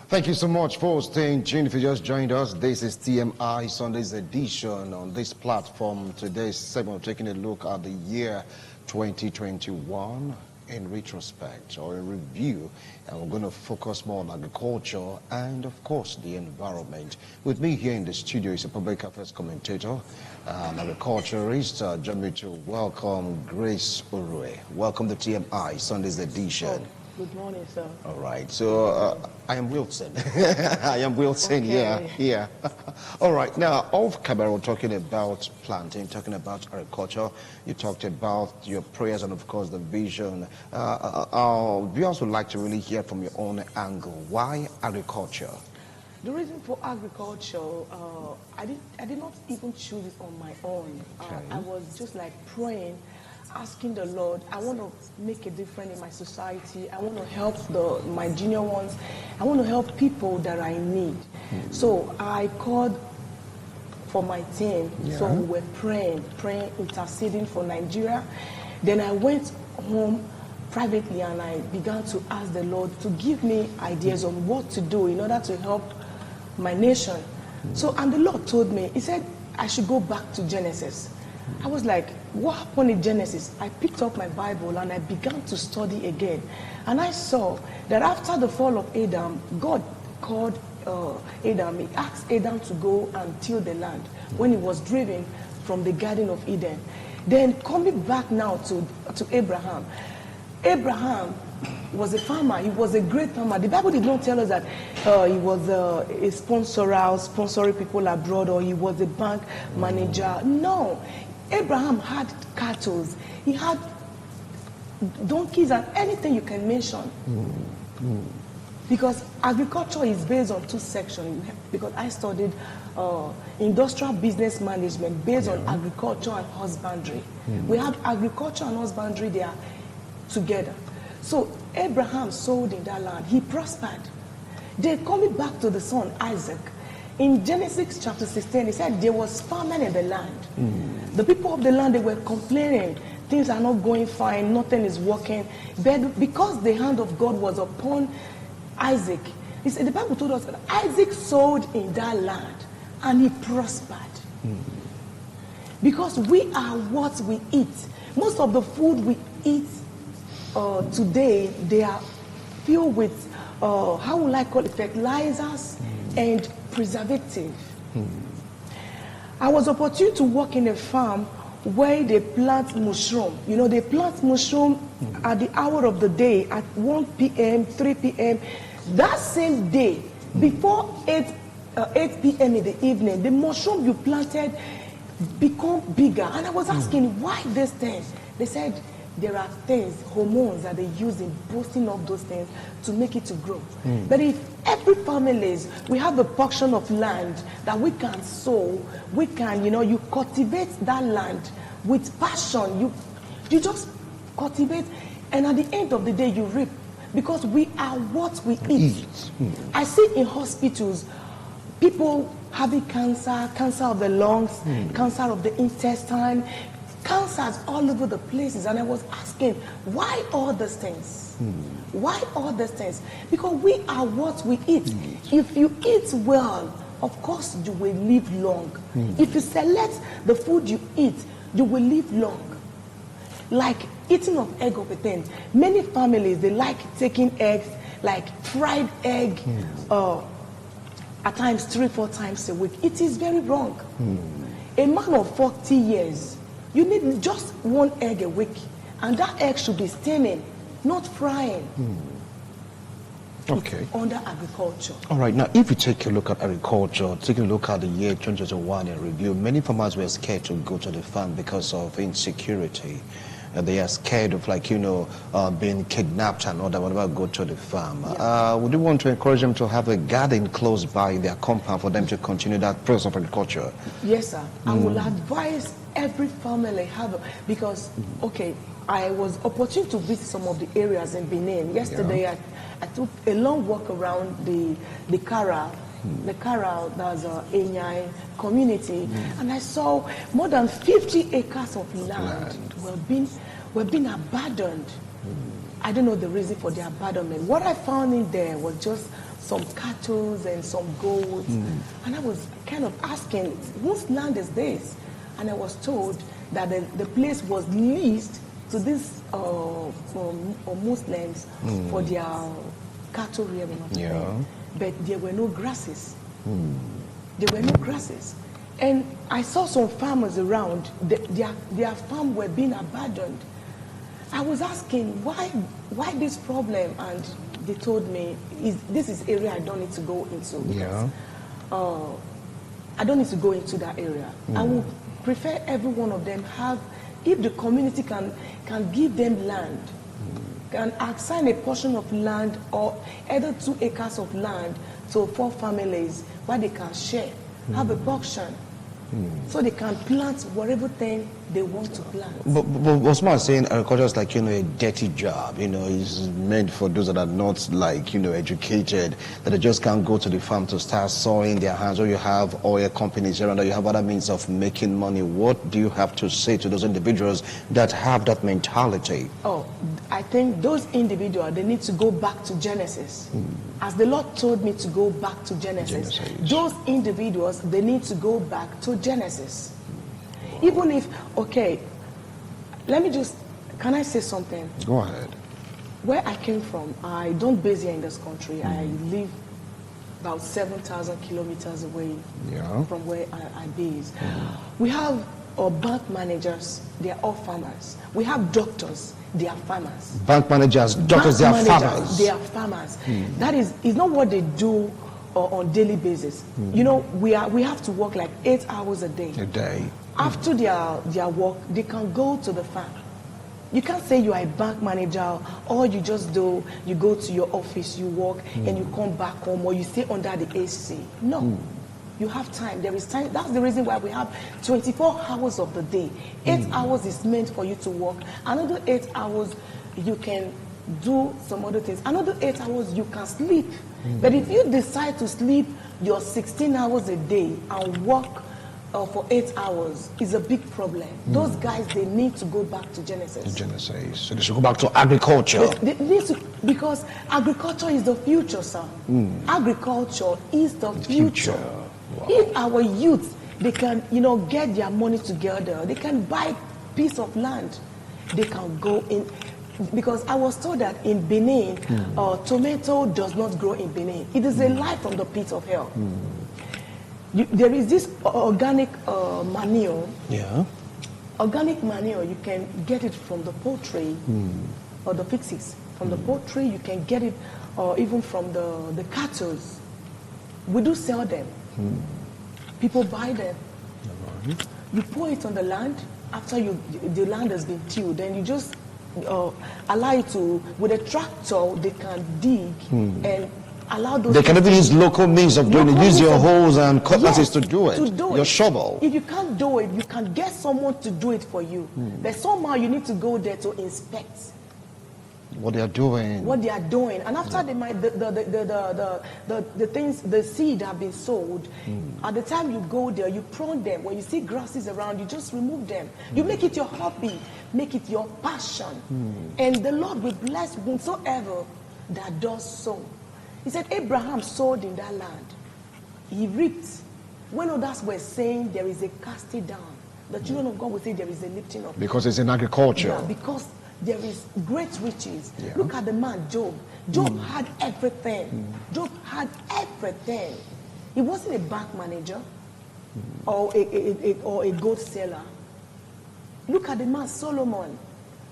Thank you so much for staying tuned. If you just joined us, this is TMI Sunday's edition on this platform. Today's segment, taking a look at the year 2021 in retrospect or in review, and we're going to focus more on agriculture and, of course, the environment. With me here in the studio is a public affairs commentator, an agriculturist. Join me to welcome Grace Urue. Welcome to TMI Sunday's edition. Oh. Good morning, sir. All right. So I am Wilson. I am Wilson. Okay. Yeah. All right. Now, off camera, we're talking about planting, talking about agriculture. You talked about your prayers and, of course, the vision. We also like to really hear from your own angle. Why agriculture? The reason for agriculture, I did not even choose it on my own. Okay. I was just like praying, asking the Lord, I want to make a difference in my society. I want to help my junior ones. I want to help people that I need. So I called for my team. Yeah. So we were praying, interceding for Nigeria. Then I went home privately and I began to ask the Lord to give me ideas on what to do in order to help my nation. So, and the Lord told me, he said, I should go back to Genesis. I was like, what happened in Genesis? I picked up my Bible and I began to study again. And I saw that after the fall of Adam, God called Adam. He asked Adam to go and till the land when he was driven from the Garden of Eden. Then coming back now to Abraham. Abraham was a farmer. He was a great farmer. The Bible did not tell us that he was a sponsoring people abroad, or he was a bank manager. No. Abraham had cattle. He had donkeys and anything you can mention. Because agriculture is based on two sections. Because I studied industrial business management based on agriculture and husbandry. We have agriculture and husbandry, they are together. So Abraham sowed in that land. He prospered. Then coming back to the son Isaac, in Genesis chapter 16, he said there was famine in the land. The people of the land, they were complaining. Things are not going fine. Nothing is working. But because the hand of God was upon Isaac, he said, the Bible told us that Isaac sowed in that land and he prospered. Because we are what we eat. Most of the food we eat today, they are filled with, how will I call it, fertilizers and preservative. I was opportune to work in a farm where they plant mushroom. You know, they plant mushroom at the hour of the day, at 1 p.m., 3 p.m. That same day, before 8 p.m. in the evening, the mushroom you planted become bigger. And I was asking, why this thing? They said, there are things, hormones that they use in boosting up those things to make it to grow. But if every family, we have a portion of land that we can sow, we can, you cultivate that land with passion. You just cultivate, and at the end of the day, you reap. Because we are what we eat. I see in hospitals, people having cancer of the lungs, cancer of the intestine, cancers all over the places. And I was asking, why all these things? Why all these things? Because we are what we eat. If you eat well, of course you will live long. If you select the food you eat, you will live long. Like eating of egg of a thing. Many families, they like taking eggs, like fried egg, at times 3-4 times a week. It is very wrong. A man of 40 years, you need just 1 egg a week, and that egg should be steaming, not frying. Okay. It's under agriculture. All right. Now, if you take a look at agriculture, taking a look at the year 2021 in review, many farmers were scared to go to the farm because of insecurity. They are scared of, being kidnapped and all that whenever go to the farm. Would you want to encourage them to have a garden close by their compound for them to continue that process of agriculture? Yes, sir. I will advise every family because, I was opportune to visit some of the areas in Benin. Yesterday, I took a long walk around the Kara. The Kara, that's Enyai community, and I saw more than 50 acres of land were being abandoned. I don't know the reason for the abandonment. What I found in there was just some cattle and some goats. And I was kind of asking, whose land is this? And I was told that the place was leased to these Muslims for their cattle rearing. Yeah. But there were no grasses. There were no grasses. And I saw some farmers around, their farm were being abandoned. I was asking, why this problem? And they told me, this is area I don't need to go into. Because, I don't need to go into that area. I would prefer every one of them if the community can give them land, can assign a portion of land or either 2 acres of land to 4 families where they can share, have a portion. So they can plant whatever thing they want to plant. But Osman saying agriculture is like, a dirty job. It's meant for those that are not educated, that they just can't go to the farm to start sowing their hands, or you have oil companies around, or you have other means of making money. What do you have to say to those individuals that have that mentality? Oh, I think those individuals, they need to go back to Genesis. As the Lord told me to go back to Genesis. Those individuals, they need to go back to Genesis. Even if, okay, can I say something? Go ahead. Where I came from, I don't base here in this country. I live about 7,000 kilometers away from where I base. We have bank managers, they are all farmers. We have doctors, they are farmers. Bank managers, doctors, they are farmers. They are farmers. That is not what they do on daily basis. We have to work like 8 hours a day. After their work, they can go to the farm. You can't say you are a bank manager, or you go to your office, you work, and you come back home, or you stay under the AC. No. You have time. There is time. That's the reason why we have 24 hours of the day. 8 hours is meant for you to work. Another 8 hours, you can do some other things. Another 8 hours, you can sleep. But if you decide to sleep your 16 hours a day and work for 8 hours, it's a big problem. Those guys, they need to go back to Genesis. So they should go back to agriculture. They need to, because agriculture is the future, sir. Agriculture is the future. Wow. If our youth, they can, get their money together, they can buy a piece of land, they can go in. Because I was told that in Benin, tomato does not grow in Benin. It is a lie from the pit of hell. There is this organic manure. Organic manure, you can get it from the poultry or the pixies. From the poultry, you can get it even from the cattle. We do sell them. People buy them. You pour it on the land. After the land has been tilled, then you just allow it to, with a tractor, they can dig and allow those. They can even use local means of doing it. Use your hoes and cutlasses to do it. Your shovel. If you can't do it, you can get someone to do it for you. But somehow you need to go there to inspect what they are doing. And after the things, the seed have been sowed, at the time you go there, you prune them. When you see grasses around, you just remove them. You make it your hobby, make it your passion. And the Lord will bless whomsoever that does so. He said Abraham sowed in that land. He reaped. When others were saying there is a casting down, the children of God will say there is a lifting up. Because it's in agriculture. Yeah, because there is great riches. Look at the man Job. Job had everything. Job had everything. He wasn't a bank manager or a gold seller. Look at the man Solomon.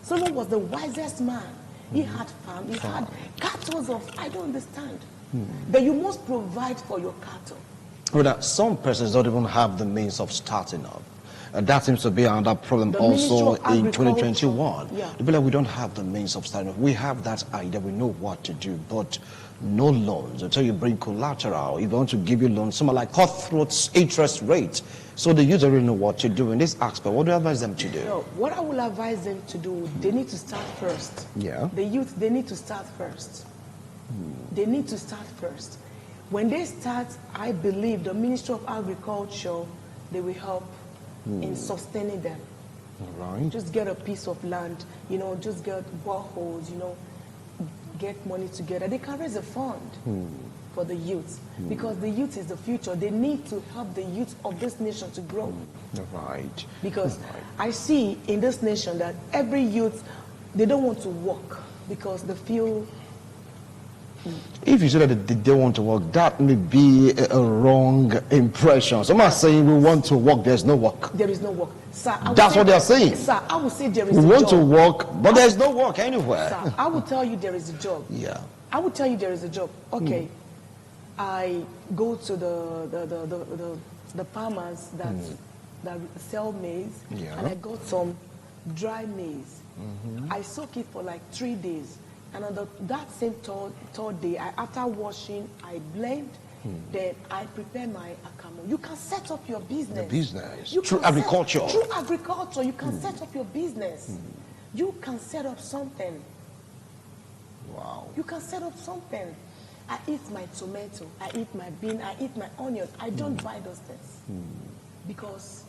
Solomon was the wisest man. He had farm. He had cattle of, I don't understand. But you must provide for your cattle. Brother, some persons don't even have the means of starting up. And that seems to be another problem also in 2021. They be like, we don't have the means of starting up. We have that idea, we know what to do, but no loans until you bring collateral. If they want to give you loans, some are like cutthroat interest rate. So the youth don't really know what to do in this aspect. What do you advise them to do? No, what I will advise them to do, they need to start first. The youth, they need to start first. They need to start first. When they start, I believe the Ministry of Agriculture, they will help in sustaining them. Just get a piece of land, just get boreholes, get money together. They can raise a fund. for the youth, because the youth is the future. They need to help the youth of this nation to grow. Right. Because I see in this nation that every youth, they don't want to work because they feel. If you say that they don't want to work, that may be a wrong impression. Some are saying we want to work, there's no work. There is no work. Sir, that's what they are saying. Sir, I would say there is we a want job. to work, but there's no work anywhere. Sir, I will tell you there is a job. Yeah. I will tell you there is a job. Okay. I go to the farmers that sell maize, and I got some dry maize. I soak it for like 3 days, and on that same third day, after washing, I blend. Then I prepare my akamo. You can set up your business. The business. You Through can agriculture. Through agriculture, you can set up your business. You can set up something. Wow. You can set up something. I eat my tomato, I eat my bean, I eat my onion. I don't buy those things because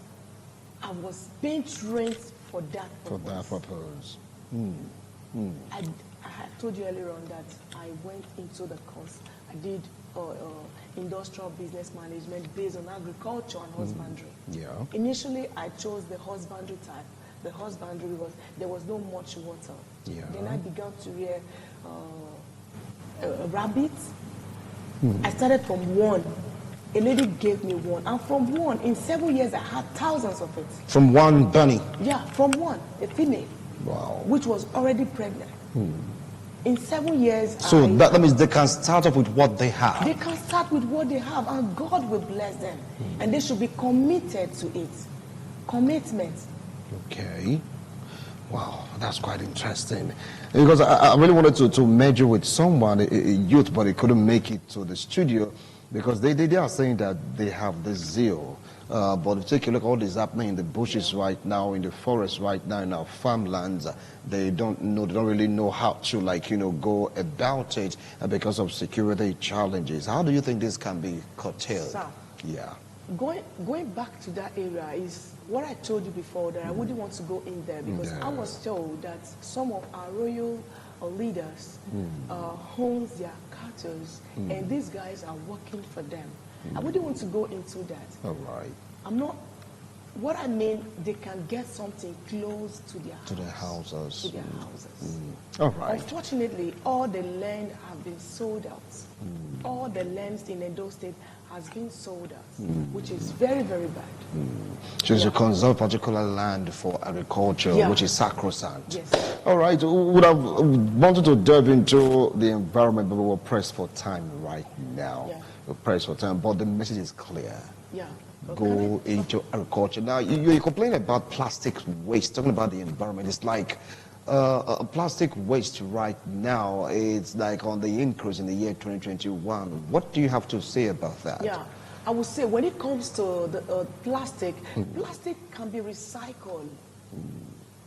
I was being trained for that purpose. For that purpose. I had told you earlier on that I went into the course. I did industrial business management based on agriculture and husbandry. Yeah. Initially, I chose the husbandry type. The husbandry was, there was no much water. Yeah. Then I began to rear rabbits. I started from one. A lady gave me one. And from one, in 7 years, I had thousands of it. From one bunny? Yeah, from one, a female. Wow. Which was already pregnant. In 7 years, so that means they can start off with what they have. They can start with what they have, and God will bless them. And they should be committed to it. Commitment. Okay. Wow, that's quite interesting. Because I really wanted to measure with someone, a youth, but he couldn't make it to the studio because they are saying that they have the zeal. But if you take a look at what is happening in the bushes right now, in the forest right now, in our farmlands, they don't really know how to, go about it because of security challenges. How do you think this can be curtailed? Sir, yeah. Going back to that area is what I told you before, that I wouldn't want to go in there because I was told that some of our royal leaders owns their cattle, and these guys are working for them. I wouldn't want to go into that. All right. I'm not. What I mean, they can get something close to their to their houses. To their houses. All right. Unfortunately, all the land have been sold out. All the lands in Edo State has been sold out, which is very, very bad. So you conserve particular land for agriculture, which is sacrosanct. Yes. All right. We would have wanted to delve into the environment, but we were pressed for time right now. Yeah. We're pressed for time, but the message is clear. Yeah. Go into agriculture. Now, you complain about plastic waste, talking about the environment. It's like plastic waste right now, it's like on the increase in the year 2021. What do you have to say about that? Yeah, I would say when it comes to the plastic, plastic can be recycled.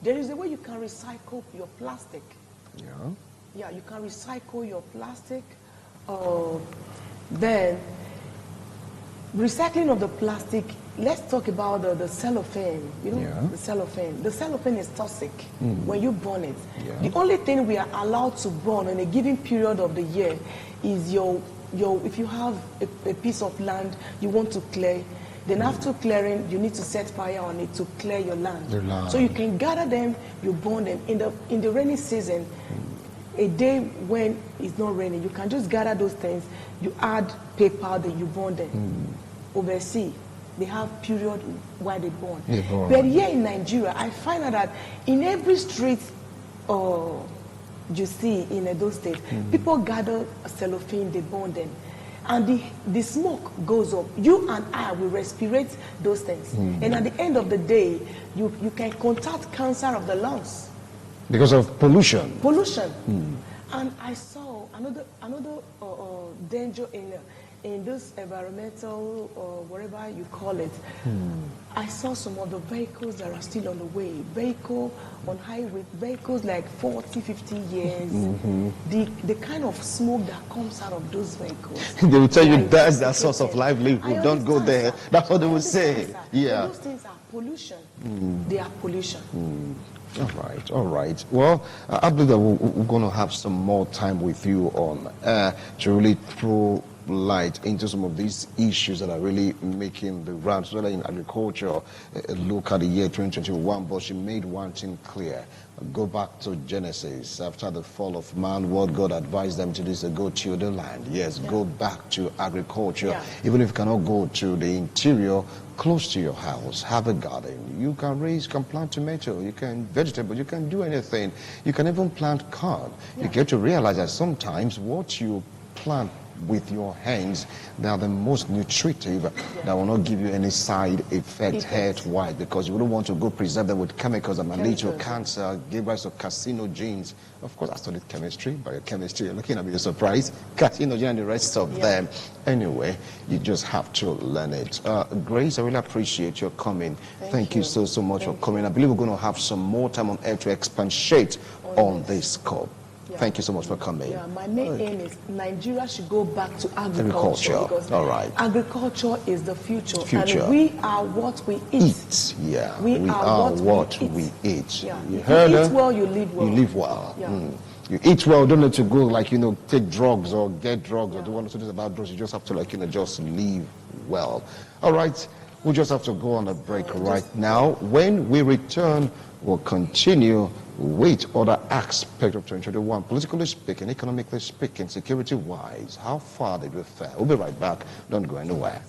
There is a way you can recycle your plastic. Yeah. Yeah, you can recycle your plastic. Then, recycling of the plastic, let's talk about the cellophane, the cellophane. The cellophane is toxic when you burn it. Yeah. The only thing we are allowed to burn in a given period of the year is if you have a piece of land you want to clear, then after clearing, you need to set fire on it to clear your land. So you can gather them, you burn them. In the rainy season, a day when it's not raining, you can just gather those things, you add paper, then you burn them. Overseas, they have period where they burn. But here in Nigeria, I find out that in every street you see in Edo State, people gather cellophane, they burn them. And the smoke goes up. You and I will respirate those things. And at the end of the day, you can contract cancer of the lungs. Because of pollution. Pollution. And I saw another danger in this environmental, or whatever you call it. I saw some of the vehicles that are still on the way. Vehicle on highway, vehicles like 40, 50 years. The kind of smoke that comes out of those vehicles. They will tell you that's their source of livelihood. Don't go there. Sir. That's what they will say. Yeah. Those things are pollution. They are pollution. All right. Well, I believe that we're going to have some more time with you on to really throw light into some of these issues that are really making the rounds, whether in agriculture. Look at the year 2021, but she made one thing clear. Go back to Genesis. After the fall of man, what God advised them to do is to go till the land. Yes, go back to agriculture. Even if you cannot go to the interior, close to your house, have a garden. You can plant tomato, you can vegetable, you can do anything. You can even plant corn. You get to realize that sometimes what you plant with your hands, they are the most nutritive, that will not give you any side effect health-wise, because you don't want to go preserve them with chemicals that might lead to cancer, give rise to carcinogens. Of course, I studied chemistry. Biochemistry, you're looking at me, you're surprised. Carcinogen and the rest of them. Anyway, you just have to learn it. Grace, I really appreciate your coming. Thank you so much for coming. I believe we're going to have some more time on air to expatiate on this scope. Thank you so much for coming. My main aim is Nigeria should go back to agriculture. Because agriculture is the future. And we are what we eat. We are what we eat. You heard her? You eat well, you live well. You live well. You eat well, don't need to go take drugs or get drugs or do one or two things about drugs. You just have to just live well. All right, we just have to go on a break right now. When we return, we'll continue with other aspects of 2021, politically speaking, economically speaking, security-wise. How far did we fare? We'll be right back. Don't go anywhere.